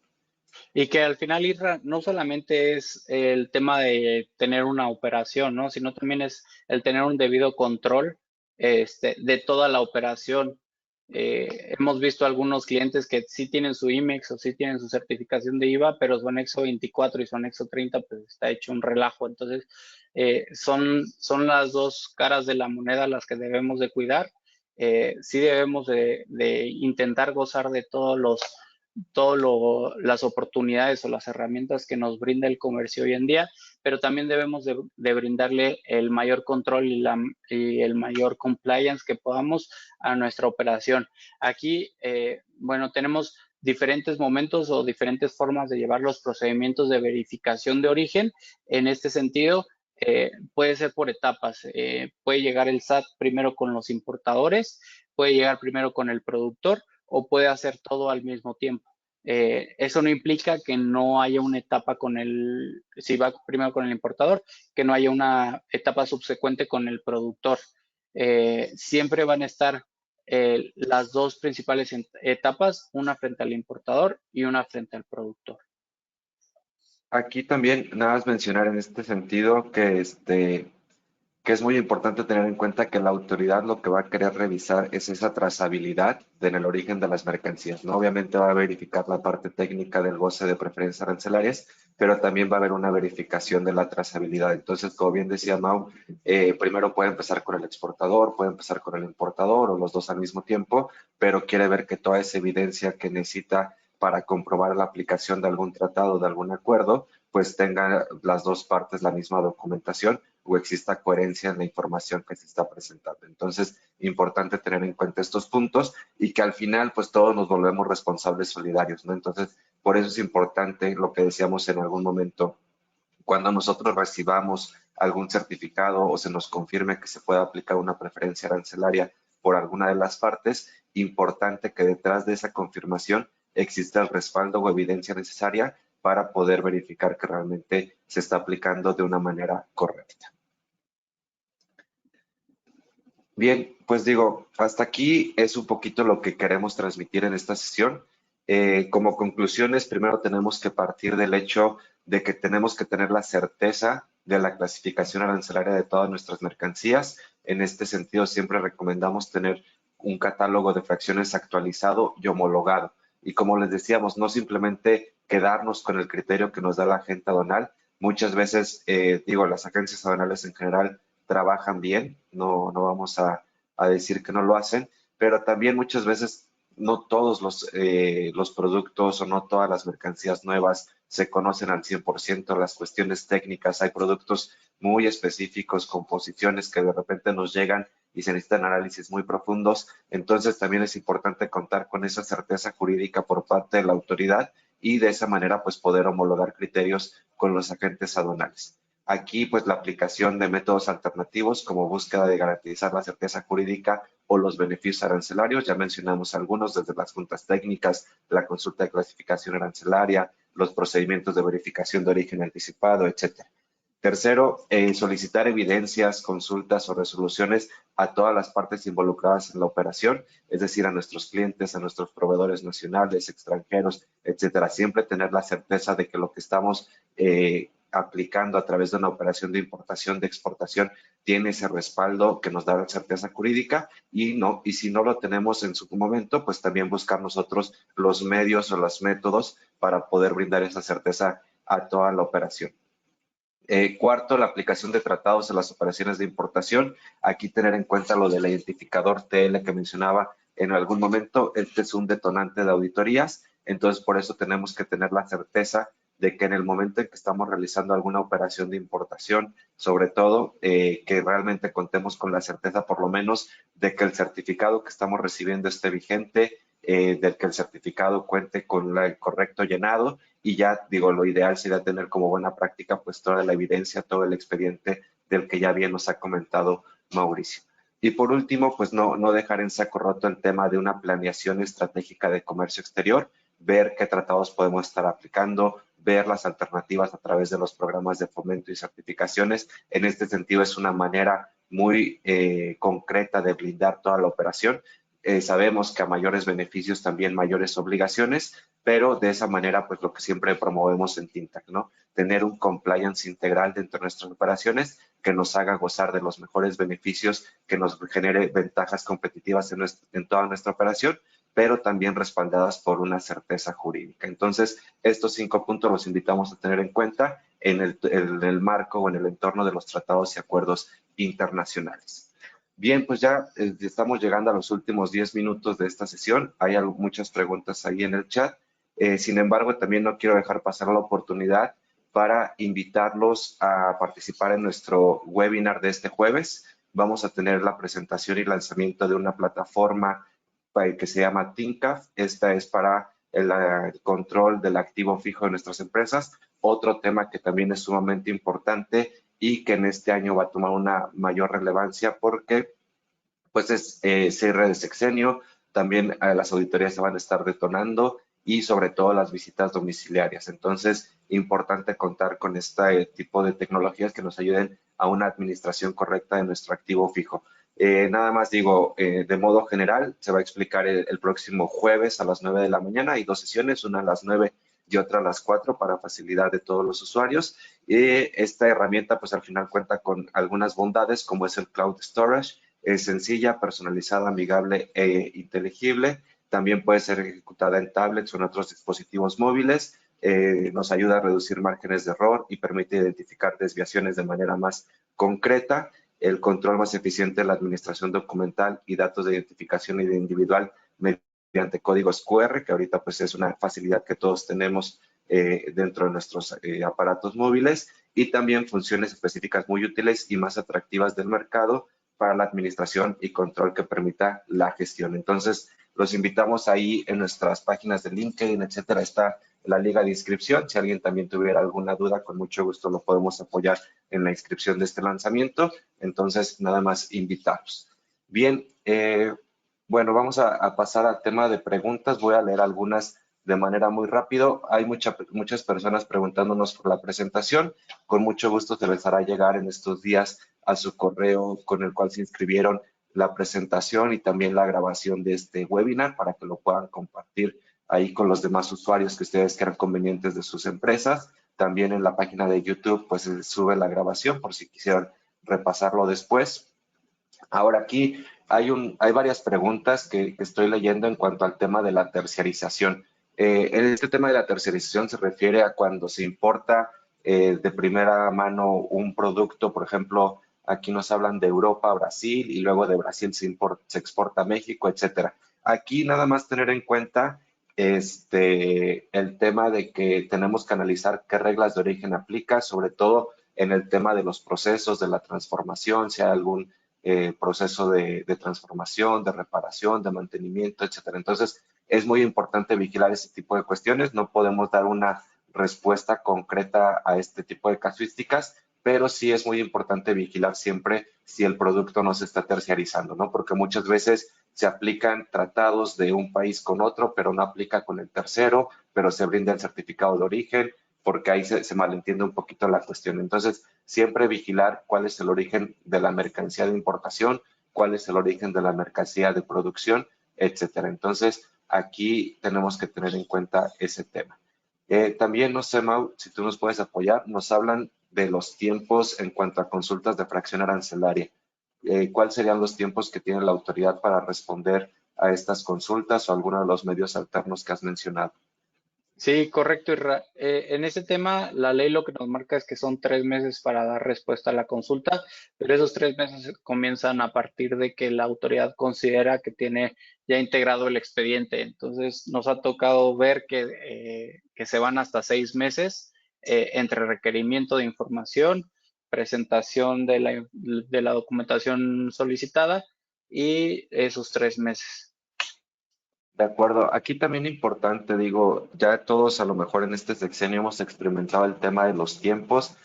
Y que al final, Isra, no solamente es el tema de tener una operación, ¿no? Sino también es el tener un debido control de toda la operación. Hemos visto algunos clientes que sí tienen su IMEX o sí tienen su certificación de IVA, pero su anexo 24 y su anexo 30 pues está hecho un relajo. Entonces, son las dos caras de la moneda las que debemos de cuidar. Sí debemos de intentar gozar de las oportunidades o las herramientas que nos brinda el comercio hoy en día, pero también debemos de brindarle el mayor control y el mayor compliance que podamos a nuestra operación. Aquí, bueno, tenemos diferentes momentos o diferentes formas de llevar los procedimientos de verificación de origen. En este sentido, puede ser por etapas. Puede llegar el SAT primero con los importadores, puede llegar primero con el productor o puede hacer todo al mismo tiempo. Eso no implica que no haya una etapa si va primero con el importador, que no haya una etapa subsecuente con el productor. Siempre van a estar las dos principales etapas, una frente al importador y una frente al productor. Aquí también nada más mencionar en este sentido que es muy importante tener en cuenta que la autoridad lo que va a querer revisar es esa trazabilidad en el origen de las mercancías, ¿no? Obviamente va a verificar la parte técnica del goce de preferencias arancelarias, pero también va a haber una verificación de la trazabilidad. Entonces, como bien decía Mau, primero puede empezar con el exportador, puede empezar con el importador o los dos al mismo tiempo, pero quiere ver que toda esa evidencia que necesita para comprobar la aplicación de algún tratado, de algún acuerdo, pues tenga las dos partes la misma documentación o exista coherencia en la información que se está presentando. Entonces, importante tener en cuenta estos puntos y que al final, pues todos nos volvemos responsables solidarios, ¿no? Entonces, por eso es importante lo que decíamos en algún momento, cuando nosotros recibamos algún certificado o se nos confirme que se puede aplicar una preferencia arancelaria por alguna de las partes, importante que detrás de esa confirmación exista el respaldo o evidencia necesaria para poder verificar que realmente se está aplicando de una manera correcta. Bien, pues digo, hasta aquí es un poquito lo que queremos transmitir en esta sesión. Como conclusiones, primero tenemos que partir del hecho de que tenemos que tener la certeza de la clasificación arancelaria de todas nuestras mercancías. En este sentido, siempre recomendamos tener un catálogo de fracciones actualizado y homologado. Y como les decíamos, no simplemente quedarnos con el criterio que nos da la agente aduanal. Muchas veces, las agencias aduanales en general trabajan bien, no vamos a decir que no lo hacen, pero también muchas veces no todos los productos o no todas las mercancías nuevas se conocen al 100%, las cuestiones técnicas, hay productos muy específicos, composiciones que de repente nos llegan y se necesitan análisis muy profundos, entonces también es importante contar con esa certeza jurídica por parte de la autoridad y de esa manera pues poder homologar criterios con los agentes aduanales. Aquí, pues, la aplicación de métodos alternativos como búsqueda de garantizar la certeza jurídica o los beneficios arancelarios. Ya mencionamos algunos, desde las juntas técnicas, la consulta de clasificación arancelaria, los procedimientos de verificación de origen anticipado, etcétera. Tercero, solicitar evidencias, consultas o resoluciones a todas las partes involucradas en la operación, es decir, a nuestros clientes, a nuestros proveedores nacionales, extranjeros, etcétera. Siempre tener la certeza de que lo que estamos aplicando a través de una operación de importación, de exportación, tiene ese respaldo que nos da la certeza jurídica y si no lo tenemos en su momento, pues también buscar nosotros los medios o los métodos para poder brindar esa certeza a toda la operación. Cuarto, la aplicación de tratados en las operaciones de importación. Aquí tener en cuenta lo del identificador TL que mencionaba en algún momento. Este es un detonante de auditorías, entonces por eso tenemos que tener la certeza de que en el momento en que estamos realizando alguna operación de importación, sobre todo que realmente contemos con la certeza por lo menos de que el certificado que estamos recibiendo esté vigente, del que el certificado cuente con el correcto llenado y ya digo, lo ideal sería tener como buena práctica pues toda la evidencia, todo el expediente del que ya bien nos ha comentado Mauricio. Y por último, pues no dejar en saco roto el tema de una planeación estratégica de comercio exterior, ver qué tratados podemos estar aplicando, ver las alternativas a través de los programas de fomento y certificaciones. En este sentido, es una manera muy concreta de blindar toda la operación. Sabemos que a mayores beneficios también mayores obligaciones, pero de esa manera, pues lo que siempre promovemos en Tintac, ¿no? Tener un compliance integral dentro de nuestras operaciones que nos haga gozar de los mejores beneficios, que nos genere ventajas competitivas en toda nuestra operación, pero también respaldadas por una certeza jurídica. Entonces, estos 5 puntos los invitamos a tener en cuenta en el marco o en el entorno de los tratados y acuerdos internacionales. Bien, pues ya estamos llegando a los últimos 10 minutos de esta sesión. Hay muchas preguntas ahí en el chat. Sin embargo, también no quiero dejar pasar la oportunidad para invitarlos a participar en nuestro webinar de este jueves. Vamos a tener la presentación y lanzamiento de una plataforma que se llama ThinkCAF. Esta es para el control del activo fijo de nuestras empresas. Otro tema que también es sumamente importante y que en este año va a tomar una mayor relevancia porque pues es cierre de sexenio, también las auditorías se van a estar detonando y sobre todo las visitas domiciliarias. Entonces, importante contar con este tipo de tecnologías que nos ayuden a una administración correcta de nuestro activo fijo. Nada más digo, de modo general, se va a explicar el próximo jueves a las 9 de la mañana. Hay dos sesiones, una a las 9 y otra a las 4 para facilidad de todos los usuarios. Esta herramienta, pues al final cuenta con algunas bondades como es el Cloud Storage, es sencilla, personalizada, amigable e inteligible. También puede ser ejecutada en tablets o en otros dispositivos móviles. Nos ayuda a reducir márgenes de error y permite identificar desviaciones de manera más concreta. El control más eficiente de la administración documental y datos de identificación individual mediante códigos QR, que ahorita pues es una facilidad que todos tenemos dentro de nuestros aparatos móviles, y también funciones específicas muy útiles y más atractivas del mercado para la administración y control que permita la gestión. Entonces, los invitamos ahí en nuestras páginas de LinkedIn, etcétera, está la liga de inscripción. Si alguien también tuviera alguna duda, con mucho gusto lo podemos apoyar en la inscripción de este lanzamiento. Entonces, nada más invitarlos. Bien, bueno, vamos a pasar al tema de preguntas. Voy a leer algunas de manera muy rápido. Hay muchas personas preguntándonos por la presentación. Con mucho gusto se les hará llegar en estos días a su correo con el cual se inscribieron la presentación y también la grabación de este webinar para que lo puedan compartir ahí con los demás usuarios que ustedes crean convenientes de sus empresas. También en la página de YouTube pues se sube la grabación por si quisieran repasarlo después. Ahora aquí hay varias preguntas que estoy leyendo en cuanto al tema de la terciarización. Este tema de la terciarización se refiere a cuando se importa de primera mano un producto, por ejemplo, aquí nos hablan de Europa a Brasil y luego de Brasil se exporta a México, etcétera. Aquí nada más tener en cuenta el tema de que tenemos que analizar qué reglas de origen aplica, sobre todo en el tema de los procesos, de la transformación, si hay algún proceso de transformación, de reparación, de mantenimiento, etcétera. Entonces, es muy importante vigilar ese tipo de cuestiones. No podemos dar una respuesta concreta a este tipo de casuísticas, pero sí es muy importante vigilar siempre si el producto no se está terciarizando, ¿no? Porque muchas veces se aplican tratados de un país con otro, pero no aplica con el tercero, pero se brinda el certificado de origen, porque ahí se malentiende un poquito la cuestión. Entonces, siempre vigilar cuál es el origen de la mercancía de importación, cuál es el origen de la mercancía de producción, etcétera. Entonces, aquí tenemos que tener en cuenta ese tema. También, no sé, Mau, si tú nos puedes apoyar, nos hablan de los tiempos en cuanto a consultas de fracción arancelaria. ¿Cuáles serían los tiempos que tiene la autoridad para responder a estas consultas o alguno de los medios alternos que has mencionado? Sí, correcto, Isra. En ese tema, la ley lo que nos marca es que son 3 meses para dar respuesta a la consulta, pero esos 3 meses comienzan a partir de que la autoridad considera que tiene ya integrado el expediente. Entonces, nos ha tocado ver que se van hasta 6 meses entre requerimiento de información, presentación de la documentación solicitada y esos 3 meses. De acuerdo, aquí también importante, digo, ya todos a lo mejor en este sexenio hemos experimentado el tema de los tiempos,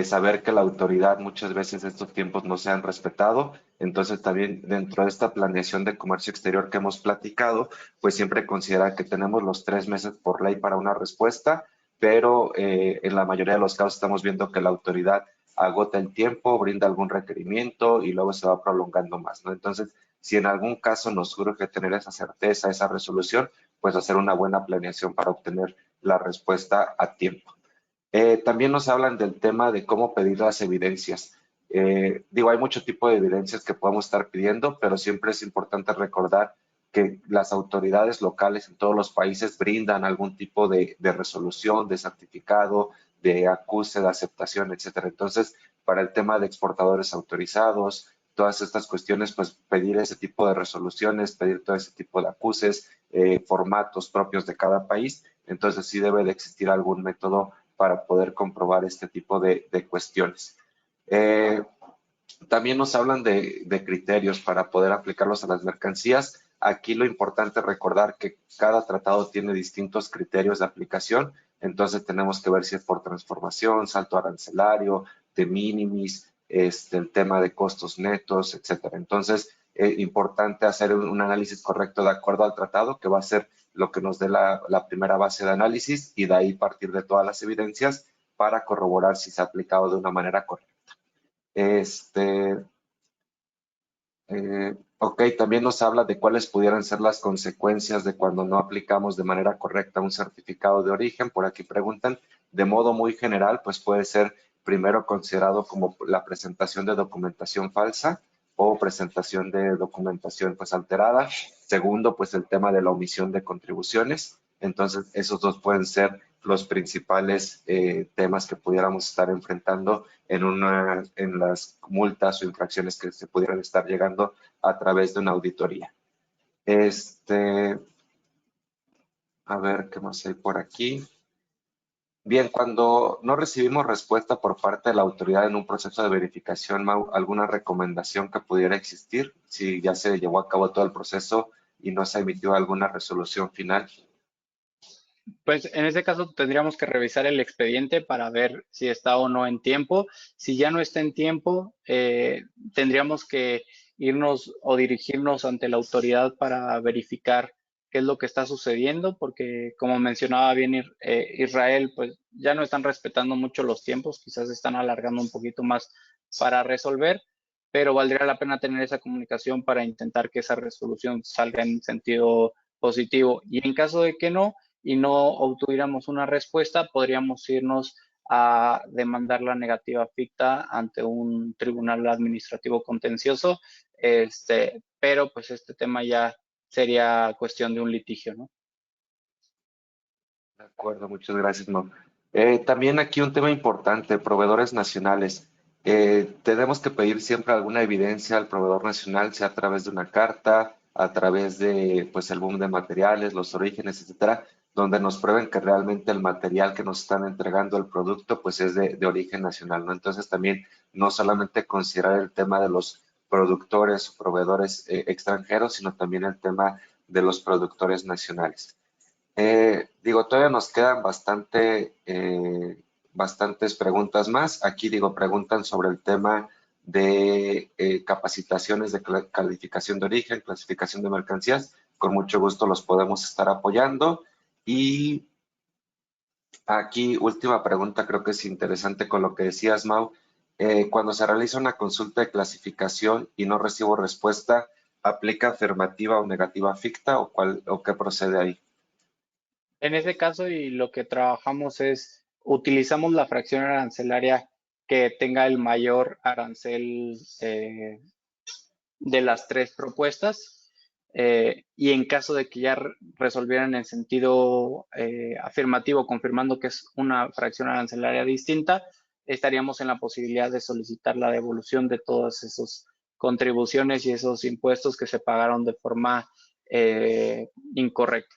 saber que la autoridad muchas veces estos tiempos no se han respetado, entonces también dentro de esta planeación de comercio exterior que hemos platicado, pues siempre considera que tenemos los 3 meses por ley para una respuesta, pero en la mayoría de los casos estamos viendo que la autoridad agota el tiempo, brinda algún requerimiento y luego se va prolongando más, ¿no? Entonces, si en algún caso nos surge tener esa certeza, esa resolución, pues hacer una buena planeación para obtener la respuesta a tiempo. También nos hablan del tema de cómo pedir las evidencias. Digo, hay mucho tipo de evidencias que podemos estar pidiendo, pero siempre es importante recordar que las autoridades locales en todos los países brindan algún tipo de resolución, de certificado, de acuse, de aceptación, etcétera. Entonces, para el tema de exportadores autorizados, todas estas cuestiones, pues pedir ese tipo de resoluciones, pedir todo ese tipo de acuses, formatos propios de cada país. Entonces, sí debe de existir algún método para poder comprobar este tipo de cuestiones. Eh, También nos hablan de criterios para poder aplicarlos a las mercancías. Aquí lo importante es recordar que cada tratado tiene distintos criterios de aplicación, entonces tenemos que ver si es por transformación, salto arancelario, de minimis, el tema de costos netos, etcétera. Entonces, importante hacer un análisis correcto de acuerdo al tratado, que va a ser lo que nos dé la primera base de análisis y de ahí partir de todas las evidencias para corroborar si se ha aplicado de una manera correcta. Ok, también nos habla de cuáles pudieran ser las consecuencias de cuando no aplicamos de manera correcta un certificado de origen. Por aquí preguntan, de modo muy general, pues puede ser primero considerado como la presentación de documentación falsa o presentación de documentación pues alterada. Segundo, pues el tema de la omisión de contribuciones. Entonces, esos dos pueden ser los principales temas que pudiéramos estar enfrentando en las multas o infracciones que se pudieran estar llegando a través de una auditoría. A ver, ¿qué más hay por aquí? Bien, cuando no recibimos respuesta por parte de la autoridad en un proceso de verificación, Mau, ¿alguna recomendación que pudiera existir si ya se llevó a cabo todo el proceso y no se emitió alguna resolución final? Pues en ese caso tendríamos que revisar el expediente para ver si está o no en tiempo. Si ya no está en tiempo, tendríamos que irnos o dirigirnos ante la autoridad para verificar qué es lo que está sucediendo, porque como mencionaba bien Israel, pues ya no están respetando mucho los tiempos, quizás están alargando un poquito más para resolver, pero valdría la pena tener esa comunicación para intentar que esa resolución salga en sentido positivo. Y en caso de que no, y no obtuviéramos una respuesta, podríamos irnos a demandar la negativa ficta ante un tribunal administrativo contencioso, pero pues este tema ya sería cuestión de un litigio, ¿no? De acuerdo, muchas gracias, Mau. También aquí un tema importante, proveedores nacionales. Tenemos que pedir siempre alguna evidencia al proveedor nacional, sea a través de una carta, a través de pues el boom de materiales, los orígenes, etcétera, donde nos prueben que realmente el material que nos están entregando el producto pues es de origen nacional, ¿no? Entonces también no solamente considerar el tema de los productores o proveedores extranjeros, sino también el tema de los productores nacionales. Digo, todavía nos quedan bastantes preguntas más. Aquí, digo, preguntan sobre el tema de capacitaciones de calificación de origen, clasificación de mercancías. Con mucho gusto los podemos estar apoyando. Y aquí, última pregunta, creo que es interesante con lo que decías, Mau. Cuando se realiza una consulta de clasificación y no recibo respuesta, ¿aplica afirmativa o negativa ficta o qué procede ahí? En ese caso, y lo que trabajamos es, utilizamos la fracción arancelaria que tenga el mayor arancel de las tres propuestas. Y en caso de que ya resolvieran en sentido afirmativo, confirmando que es una fracción arancelaria distinta, estaríamos en la posibilidad de solicitar la devolución de todas esas contribuciones y esos impuestos que se pagaron de forma incorrecta.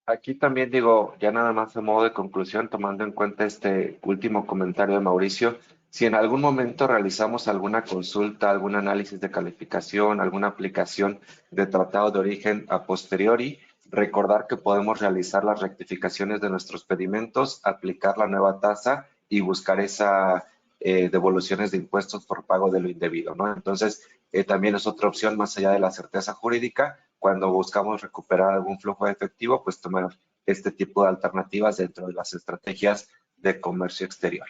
Aquí también digo, ya nada más de modo de conclusión, tomando en cuenta este último comentario de Mauricio, si en algún momento realizamos alguna consulta, algún análisis de calificación, alguna aplicación de tratado de origen a posteriori, recordar que podemos realizar las rectificaciones de nuestros pedimentos, aplicar la nueva tasa y buscar esa devoluciones de impuestos por pago de lo indebido, ¿no? Entonces, también es otra opción más allá de la certeza jurídica cuando buscamos recuperar algún flujo de efectivo, pues tomar este tipo de alternativas dentro de las estrategias de comercio exterior.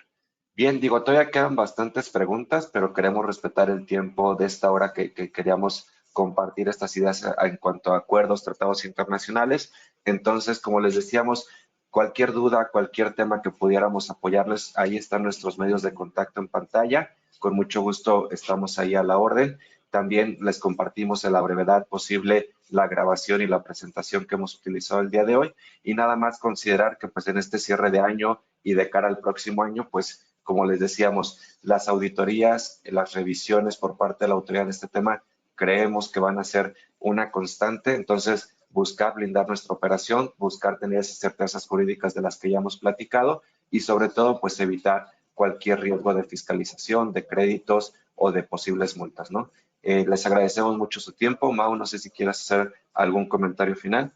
Bien, digo, todavía quedan bastantes preguntas, pero queremos respetar el tiempo de esta hora que queríamos compartir estas ideas en cuanto a acuerdos, tratados internacionales. Entonces, como les decíamos, cualquier duda, cualquier tema que pudiéramos apoyarles, ahí están nuestros medios de contacto en pantalla. Con mucho gusto estamos ahí a la orden. También les compartimos en la brevedad posible la grabación y la presentación que hemos utilizado el día de hoy. Y nada más considerar que pues en este cierre de año y de cara al próximo año, pues como les decíamos, las auditorías, las revisiones por parte de la autoridad en este tema, creemos que van a ser una constante. Entonces, buscar blindar nuestra operación, buscar tener esas certezas jurídicas de las que ya hemos platicado y sobre todo, pues evitar cualquier riesgo de fiscalización, de créditos o de posibles multas, ¿no? Les agradecemos mucho su tiempo. Mau, no sé si quieres hacer algún comentario final.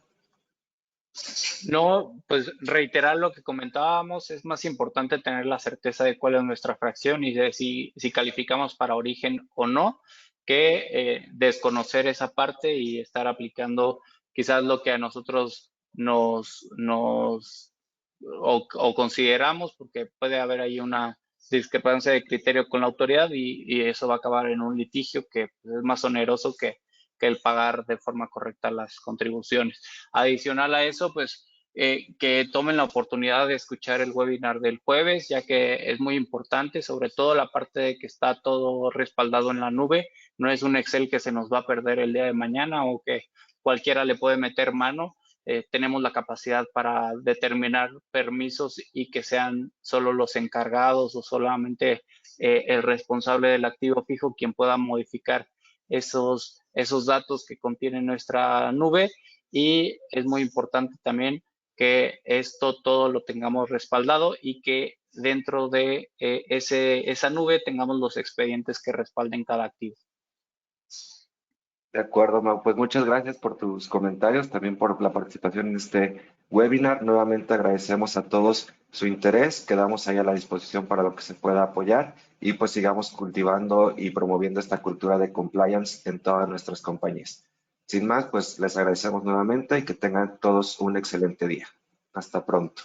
No, pues reiterar lo que comentábamos, es más importante tener la certeza de cuál es nuestra fracción y de si calificamos para origen o no, que desconocer esa parte y estar aplicando quizás lo que a nosotros o consideramos, porque puede haber ahí una discrepancia de criterio con la autoridad y eso va a acabar en un litigio que pues, es más oneroso que el pagar de forma correcta las contribuciones. Adicional a eso, pues que tomen la oportunidad de escuchar el webinar del jueves, ya que es muy importante, sobre todo la parte de que está todo respaldado en la nube. No es un Excel que se nos va a perder el día de mañana o que cualquiera le puede meter mano. Tenemos la capacidad para determinar permisos y que sean solo los encargados o solamente el responsable del activo fijo quien pueda modificar esos datos que contiene nuestra nube. Y es muy importante también que esto todo lo tengamos respaldado y que dentro de esa nube tengamos los expedientes que respalden cada activo. De acuerdo, Mau. Pues muchas gracias por tus comentarios, también por la participación en este webinar. Nuevamente agradecemos a todos su interés, quedamos ahí a la disposición para lo que se pueda apoyar y pues sigamos cultivando y promoviendo esta cultura de compliance en todas nuestras compañías. Sin más, pues les agradecemos nuevamente y que tengan todos un excelente día. Hasta pronto.